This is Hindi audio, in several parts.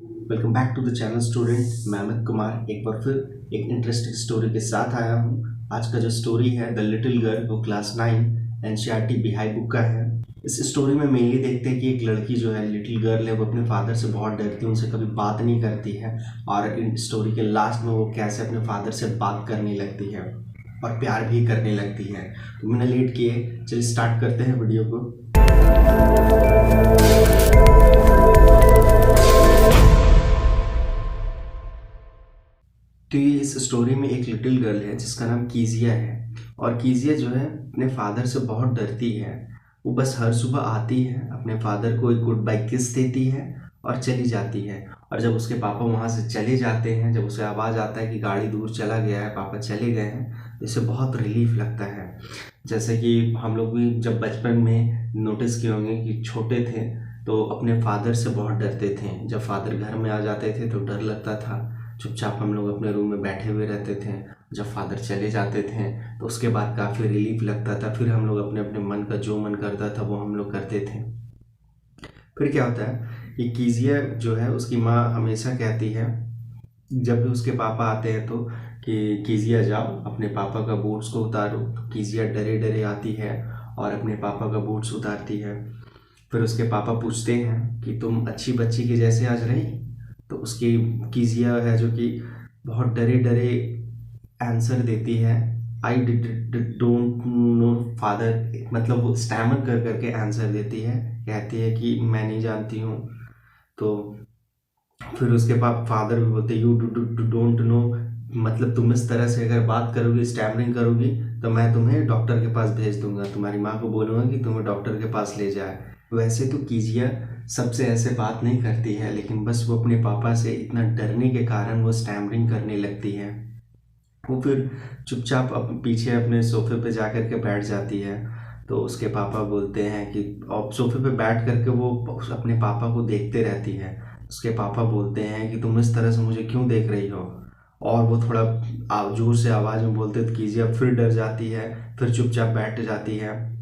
Welcome back to the channel student. मैं अमित कुमार एक बार फिर एक इंटरेस्टिंग स्टोरी के साथ आया हूँ। आज का जो स्टोरी है द लिटिल गर्ल, वो क्लास 9 एनसीईआरटी बिहाई बुक का है। इस स्टोरी में मेनली देखते हैं कि एक लड़की जो है, लिटिल गर्ल है, वो अपने फादर से बहुत डरती है, उनसे कभी बात नहीं करती है। और इन स्टोरी के लास्ट में वो कैसे अपने फादर से बात करने लगती है और प्यार भी करने लगती है। तो मैंने लेट किए, चलिए स्टार्ट करते हैं वीडियो को। तो ये इस स्टोरी में एक लिटिल गर्ल है जिसका नाम कीजिया है। और कीजिया जो है अपने फादर से बहुत डरती है। वो बस हर सुबह आती है, अपने फादर को एक गुड बाय किस देती है और चली जाती है। और जब उसके पापा वहाँ से चले जाते हैं, जब उसे आवाज़ आता है कि गाड़ी दूर चला गया है, पापा चले गए हैं, तो इसे बहुत रिलीफ लगता है। जैसे कि हम लोग भी जब बचपन में नोटिस किए होंगे कि छोटे थे तो अपने फादर से बहुत डरते थे। जब फादर घर में आ जाते थे तो डर लगता था, चुपचाप हम लोग अपने रूम में बैठे हुए रहते थे। जब फादर चले जाते थे तो उसके बाद काफ़ी रिलीफ लगता था। फिर हम लोग अपने अपने मन का जो मन करता था वो हम लोग करते थे। फिर क्या होता है कि कीजिया जो है, उसकी माँ हमेशा कहती है जब भी उसके पापा आते हैं तो कि कीजिया जाओ अपने पापा का बूट्स को उतारो। तो कीजिया डरे डरे आती है और अपने पापा का बूट्स उतारती है। फिर उसके पापा पूछते हैं कि तुम अच्छी बच्ची के जैसे आज रही। तो उसकी कीजिया है जो कि बहुत डरे डरे आंसर देती है, आई डोंट नो फादर। मतलब वो स्टैमर कर करके आंसर देती है, कहती है कि मैं नहीं जानती हूँ। तो फिर उसके पास फादर भी बोलते यू डोंट नो, मतलब तुम इस तरह से अगर बात करोगी, स्टैमरिंग करोगी, तो मैं तुम्हें डॉक्टर के पास भेज दूंगा, तुम्हारी माँ को बोलूँगा कि तुम्हें डॉक्टर के पास ले जाए। वैसे तो कीजिया सबसे ऐसे बात नहीं करती है, लेकिन बस वो अपने पापा से इतना डरने के कारण वो स्टैमरिंग करने लगती है। वो फिर चुपचाप पीछे अपने सोफे पे जा कर के बैठ जाती है। तो उसके पापा बोलते हैं कि, और सोफे पे बैठ करके वो अपने पापा को देखते रहती है। उसके पापा बोलते हैं कि तुम इस तरह से मुझे क्यों देख रही हो। और वो थोड़ा जोर से आवाज़ में बोलते तो कीजिए, फिर डर जाती है, फिर चुपचाप बैठ जाती है।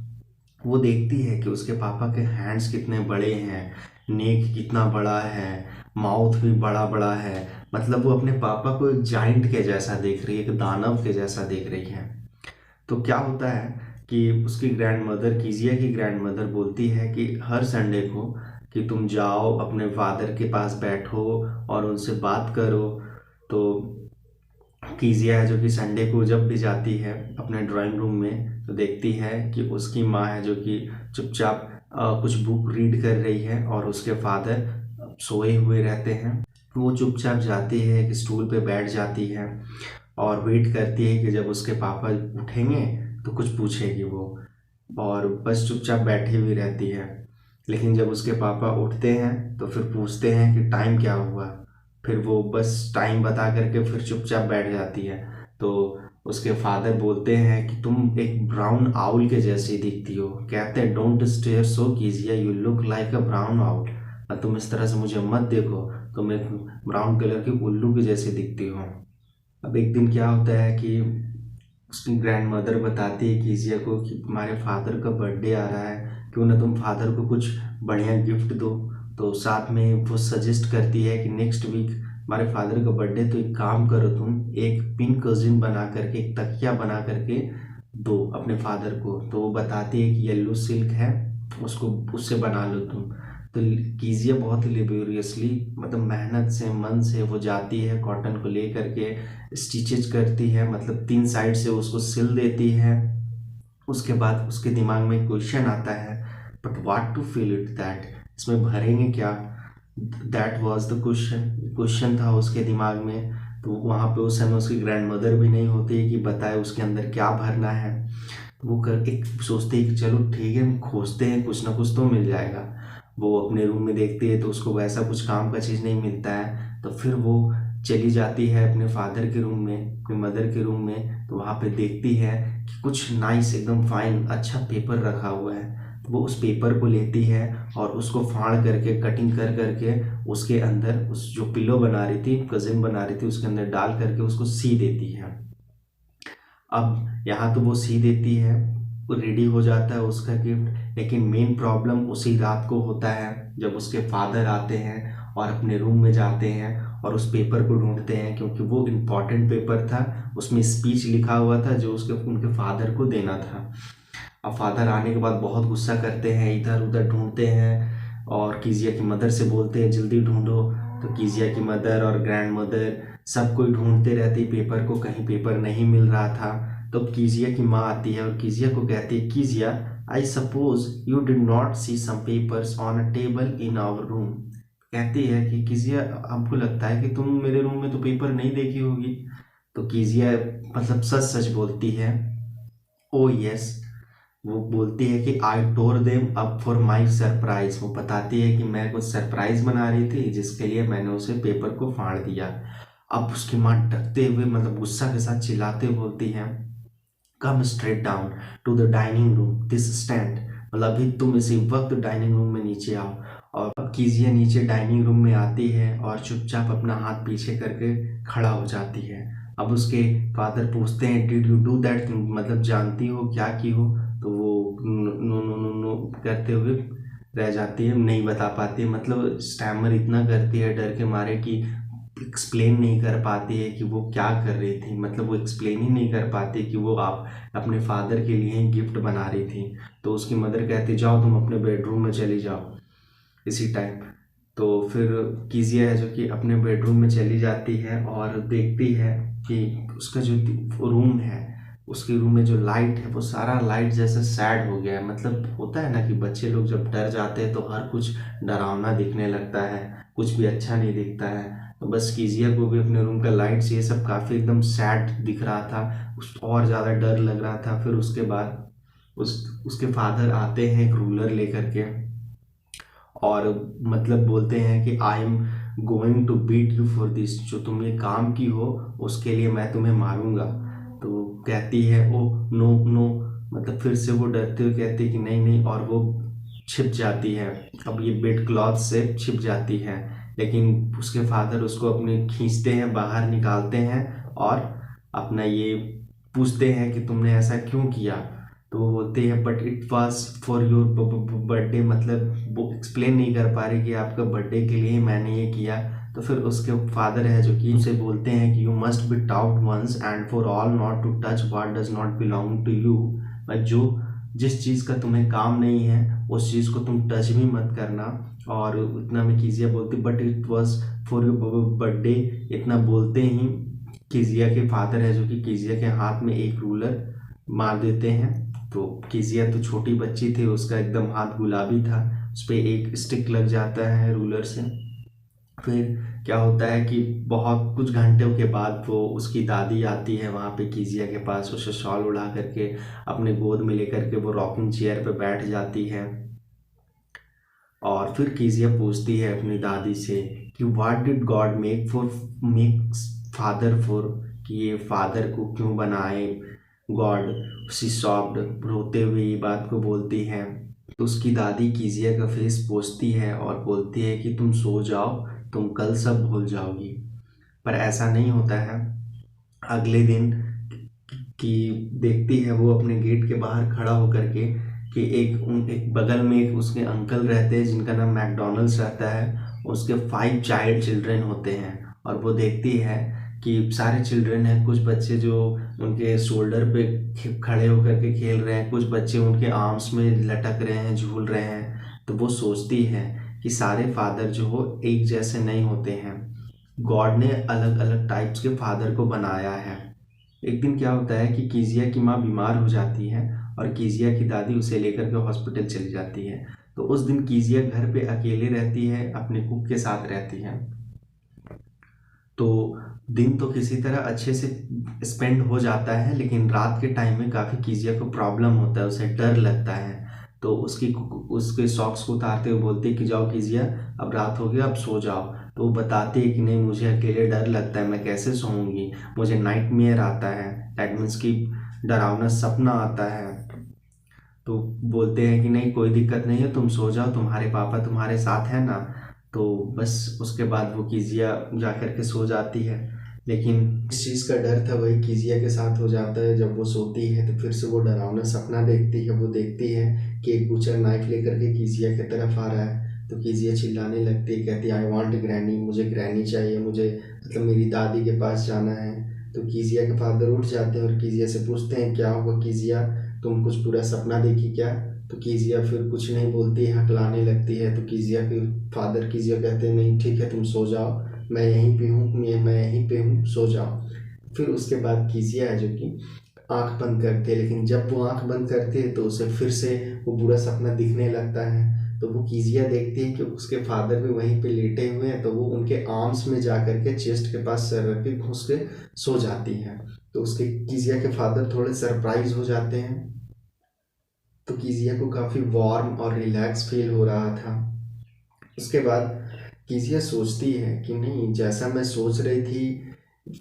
वो देखती है कि उसके पापा के हैंड्स कितने बड़े हैं, नेक कितना बड़ा है, माउथ भी बड़ा बड़ा है। मतलब वो अपने पापा को एक जाइंट के जैसा देख रही है, एक दानव के जैसा देख रही है। तो क्या होता है कि उसकी ग्रैंड मदर, कीजिया की ग्रैंड मदर बोलती है कि हर संडे को कि तुम जाओ अपने फादर के पास बैठो और उनसे बात करो। तो कीजिया है जो कि संडे को जब भी जाती है अपने ड्राइंग रूम में, तो देखती है कि उसकी माँ है जो कि चुपचाप कुछ बुक रीड कर रही है और उसके फादर सोए हुए रहते हैं। वो चुपचाप जाती है, एक स्टूल पे बैठ जाती है और वेट करती है कि जब उसके पापा उठेंगे तो कुछ पूछेगी वो, और बस चुपचाप बैठी हुई रहती है। लेकिन जब उसके पापा उठते हैं तो फिर पूछते हैं कि टाइम क्या हुआ। फिर वो बस टाइम बता करके फिर चुपचाप बैठ जाती है। तो उसके फादर बोलते हैं कि तुम एक ब्राउन आउल के जैसी दिखती हो। कहते हैं डोंट स्टेयर सो कीजिए, you look like a brown owl. तुम इस तरह से मुझे मत देखो, तुम एक ब्राउन कलर की उल्लू के जैसे दिखती हो। अब एक दिन क्या होता है कि उसकी ग्रैंड मदर बताती है कीजिया को कि तुम्हारे फादर का बर्थडे आ रहा है, क्यों ना तुम फादर को कुछ बढ़िया गिफ्ट दो। तो साथ में वो सजेस्ट करती है कि नेक्स्ट वीक हमारे फादर का बर्थडे, तो एक काम करो, तुम एक पिंक कजिन बना करके, एक तकिया बना करके दो अपने फादर को। तो वो बताती है कि येलो सिल्क है, उसको उससे बना लो तुम। तो कीजिए बहुत ही लेबोरियसली, मतलब मेहनत से, मन से वो जाती है, कॉटन को ले करके स्टिचेज करती है, मतलब 3 साइड से उसको सिल देती है। उसके बाद उसके दिमाग में क्वेश्चन आता है, but what to fill it that, इसमें भरेंगे क्या। That was the question, question था उसके दिमाग में। तो वहाँ पे उस समय उसकी ग्रैंड मदर भी नहीं होती कि बताए उसके अंदर क्या भरना है। तो वो कर एक सोचते हैं कि चलो ठीक है, हम खोजते हैं, कुछ ना कुछ तो मिल जाएगा। वो अपने रूम में देखती है तो उसको वैसा कुछ काम का चीज़ नहीं मिलता है। तो फिर वो चली जाती है अपने फादर के रूम में, अपने मदर के रूम में। तो वहाँ पे देखती है कि कुछ नाइस, एकदम फाइन, अच्छा पेपर रखा हुआ है। तो वो उस पेपर को लेती है और उसको फाड़ करके, कटिंग कर करके उसके अंदर, उस जो पिलो बना रही थी, कजिन बना रही थी, उसके अंदर डाल करके उसको सी देती है। अब यहाँ तो वो सी देती है, वो रेडी हो जाता है उसका गिफ्ट। लेकिन मेन प्रॉब्लम उसी रात को होता है जब उसके फादर आते हैं और अपने रूम में जाते हैं और उस पेपर को ढूंढते हैं, क्योंकि वो इम्पॉर्टेंट पेपर था, उसमें स्पीच लिखा हुआ था जो उनके फादर को देना था। अब फादर आने के बाद बहुत गुस्सा करते हैं, इधर उधर ढूंढते हैं और कीजिया की मदर से बोलते हैं जल्दी ढूंढो। तो कीजिया की मदर और ग्रैंड मदर सब कोई ढूंढते रहते पेपर को, कहीं पेपर नहीं मिल रहा था। तो कीजिया की माँ आती है और कीजिया को कहती है, कीजिया I suppose you did not see some papers on a table in our room. कहती है कि कीजिया आपको लगता है कि तुम मेरे रूम में तो पेपर नहीं देखी होगी। तो कीजिया मतलब सच सच बोलती है, ओ यस। वो बोलती है कि I tore them up for my surprise. वो बताती है कि मैं कुछ सरप्राइज बना रही थी जिसके लिए मैंने उसे पेपर को फाड़ दिया। अब उसकी माँ डरते हुए मतलब गुस्सा के साथ चिल्लाते हुए बोलती है, come straight down to the dining room this stand. मतलब अभी तुम इसी वक्त डाइनिंग रूम में नीचे आओ। और कीजिया नीचे डाइनिंग रूम में आती है और चुपचाप अपना हाथ पीछे करके खड़ा हो जाती है। अब उसके फादर पूछते हैं, डिड यू डू दैट, मतलब जानती हो क्या की हो। तो वो नो नो नो नो करते हुए रह जाती है, नहीं बता पाती है, मतलब स्टैमर इतना करती है डर के मारे कि एक्सप्लेन नहीं कर पाती है कि वो क्या कर रही थी। मतलब वो एक्सप्लेन ही नहीं कर पाती कि वो आप अपने फादर के लिए गिफ्ट बना रही थी। तो उसकी मदर कहती, जाओ तुम अपने बेडरूम में चली जाओ इसी टाइम। तो फिर कीजिया है जो कि अपने बेडरूम में चली जाती है और देखती है कि उसका जो रूम है, उसके रूम में जो लाइट है वो सारा लाइट जैसे सैड हो गया है। मतलब होता है ना कि बच्चे लोग जब डर जाते हैं तो हर कुछ डरावना दिखने लगता है, कुछ भी अच्छा नहीं दिखता है। तो बस कीजिया को भी अपने रूम का लाइट से ये सब काफ़ी एकदम सैड दिख रहा था, और ज़्यादा डर लग रहा था। फिर उसके बाद उसके फादर आते हैं एक रूलर लेकर के और मतलब बोलते हैं कि I am going to beat you for this, जो तुम ये काम की हो उसके लिए मैं तुम्हें मारूंगा। तो कहती है, ओ नो नो, मतलब फिर से वो डरते हुए कहती है कि नहीं नहीं, और वो छिप जाती है। अब ये बेड क्लॉथ से छिप जाती है, लेकिन उसके फादर उसको अपने खींचते हैं, बाहर निकालते हैं और अपना ये पूछते हैं कि तुमने ऐसा क्यों किया। तो वो बोलते हैं, but it was for your birthday, मतलब वो एक्सप्लेन नहीं कर पा रही कि आपका बर्थडे के लिए मैंने ये किया। तो फिर उसके फादर है जो कि उसे बोलते हैं कि you must be taught once and for all not to touch what does not belong to you. जो जिस चीज़ का तुम्हें काम नहीं है उस चीज़ को तुम टच भी मत करना। और इतना में कीजिया बोलती, but it was for your birthday. इतना बोलते ही कीजिया के फादर है जो कि कीजिया के हाथ में एक रूलर मार देते हैं। तो कीजिया तो छोटी बच्ची थी, उसका एकदम हाथ गुलाबी था, उस पर एक स्टिक लग जाता है रूलर से। फिर क्या होता है कि बहुत कुछ घंटों के बाद वो उसकी दादी आती है वहाँ पे कीजिया के पास, उसे शॉल उड़ा करके अपने गोद में लेकर के वो रॉकिंग चेयर पे बैठ जाती है। और फिर कीजिया पूछती है अपनी दादी से कि what did God make father for, कि ये फादर को क्यों बनाए गॉड। शी सॉफ्ट, रोते हुए ये बात को बोलती है। तो उसकी दादी कीजिया का फेस पोंछती है और बोलती है कि तुम सो जाओ, तुम कल सब भूल जाओगी। पर ऐसा नहीं होता है। अगले दिन की देखती है वो अपने गेट के बाहर खड़ा होकर के कि एक बगल में एक उसके अंकल रहते हैं जिनका नाम मैकडोनल्ड्स रहता है। उसके 5 चाइल्ड चिल्ड्रन होते हैं और वो देखती है कि सारे चिल्ड्रन हैं, कुछ बच्चे जो उनके शोल्डर पे खड़े होकर के खेल रहे हैं, कुछ बच्चे उनके आर्म्स में लटक रहे हैं, झूल रहे हैं। तो वो सोचती है कि सारे फादर जो हो एक जैसे नहीं होते हैं, गॉड ने अलग अलग टाइप्स के फादर को बनाया है। एक दिन क्या होता है कि कीजिया की माँ बीमार हो जाती है और कीजिया की दादी उसे लेकर के हॉस्पिटल चली जाती है। तो उस दिन कीजिया घर पे अकेले रहती है, अपने कुक के साथ रहती है। तो दिन तो किसी तरह अच्छे से स्पेंड हो जाता है, लेकिन रात के टाइम में काफ़ी कीजिया को प्रॉब्लम होता है, उसे डर लगता है। तो उसके सॉक्स को उतारते हुए बोलती है कि जाओ कीजिया, अब रात हो गया, अब सो जाओ। तो वो बताती है कि नहीं, मुझे अकेले डर लगता है, मैं कैसे सोऊंगी, मुझे नाइटमेयर आता है, दैट मीन्स कि डरावना सपना आता है। तो बोलते हैं कि नहीं कोई दिक्कत नहीं है, तुम सो जाओ, तुम्हारे पापा तुम्हारे साथ हैं ना। तो बस उसके बाद वो कीजिया जा कर के सो जाती है। लेकिन इस चीज़ का डर था वही कीजिया के साथ हो जाता है। जब वो सोती है तो फिर से वो डरावना सपना देखती है। वो देखती है कि एक बूचर नाइफ लेकर के कीजिया की तरफ आ रहा है। तो कीजिया चिल्लाने लगती है, कहती है आई वांट ग्रैनी, मुझे ग्रैनी चाहिए, मुझे मतलब मेरी दादी के पास जाना है। तो कीजिया के फादर उठ जाते हैं और कीजिया से पूछते हैं क्या हुआ कीजिया, तुम कुछ बुरा सपना देखी क्या। तो कीजिया फिर कुछ नहीं बोलती है, हकलाने लगती है। तो कीजिया के फादर कीजिया कहते हैं नहीं ठीक है तुम सो जाओ, मैं यहीं पे हूँ, मैं यहीं पे हूँ, सो जाओ। फिर उसके बाद कीजिया है जो कि आंख बंद करती है, लेकिन जब वो आंख बंद करती है तो उसे फिर से वो बुरा सपना दिखने लगता है। तो वो कीजिया देखती है कि उसके फादर भी वहीं पे लेटे हुए हैं, तो वो उनके आर्म्स में जा कर के चेस्ट के पास सर रख के घुस के सो जाती है। तो उसके कीजिया के फादर थोड़े सरप्राइज हो जाते हैं। तो कीजिया को काफ़ी वार्म और रिलैक्स फील हो रहा था। उसके बाद कीजिया सोचती है कि नहीं, जैसा मैं सोच रही थी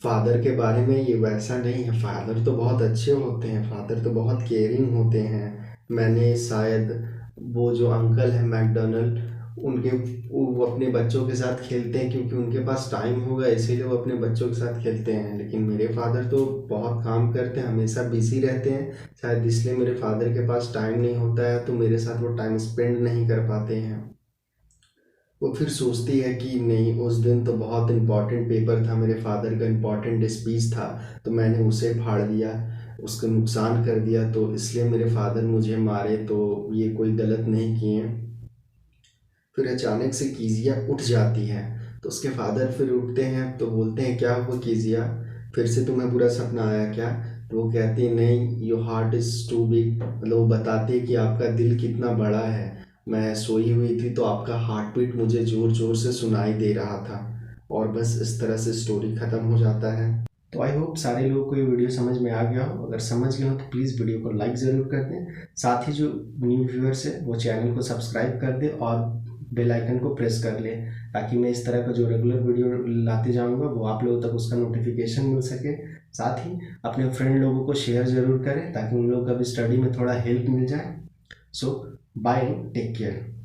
फादर के बारे में ये वैसा नहीं है, फादर तो बहुत अच्छे होते हैं, फादर तो बहुत केयरिंग होते हैं। मैंने शायद वो जो अंकल है मैकडोनल्ड, उनके वो अपने बच्चों के साथ खेलते हैं क्योंकि उनके पास टाइम होगा इसीलिए वो अपने बच्चों के साथ खेलते हैं, लेकिन मेरे फादर तो बहुत काम करते हैं, हमेशा बिजी रहते हैं, शायद इसलिए मेरे फादर के पास टाइम नहीं होता है, तो मेरे साथ वो टाइम स्पेंड नहीं कर पाते हैं। वो फिर सोचती है कि नहीं, उस दिन तो बहुत इम्पोर्टेंट पेपर था, मेरे फादर का इम्पोर्टेंट स्पीच था, तो मैंने उसे फाड़ दिया, उसको नुकसान कर दिया, तो इसलिए मेरे फादर मुझे मारे, तो ये कोई गलत नहीं किए। फिर अचानक से कीजिया उठ जाती है। तो उसके फादर फिर उठते हैं तो बोलते हैं क्या हुआ कीजिया, फिर से तुम्हें बुरा सपना आया क्या। तो वो कहती है नहीं, your heart is too big, मतलब वो बताती है कि आपका दिल कितना बड़ा है, मैं सोई हुई थी तो आपका हार्ट बीट मुझे ज़ोर ज़ोर से सुनाई दे रहा था। और बस इस तरह से स्टोरी ख़त्म हो जाता है। तो आई होप सारे लोगों को ये वीडियो समझ में आ गया हो। अगर समझ गए हो तो प्लीज़ वीडियो को लाइक ज़रूर कर दें, साथ ही जो न्यू व्यूअर्स है वो चैनल को सब्सक्राइब कर दें और बेल आइकन को प्रेस कर लें, ताकि मैं इस तरह का जो रेगुलर वीडियो लाते जाऊंगा वो आप लोगों तक उसका नोटिफिकेशन मिल सके। साथ ही अपने फ्रेंड लोगों को शेयर ज़रूर करें ताकि उन लोगों का भी स्टडी में थोड़ा हेल्प मिल जाए। सो बाय, टेक केयर।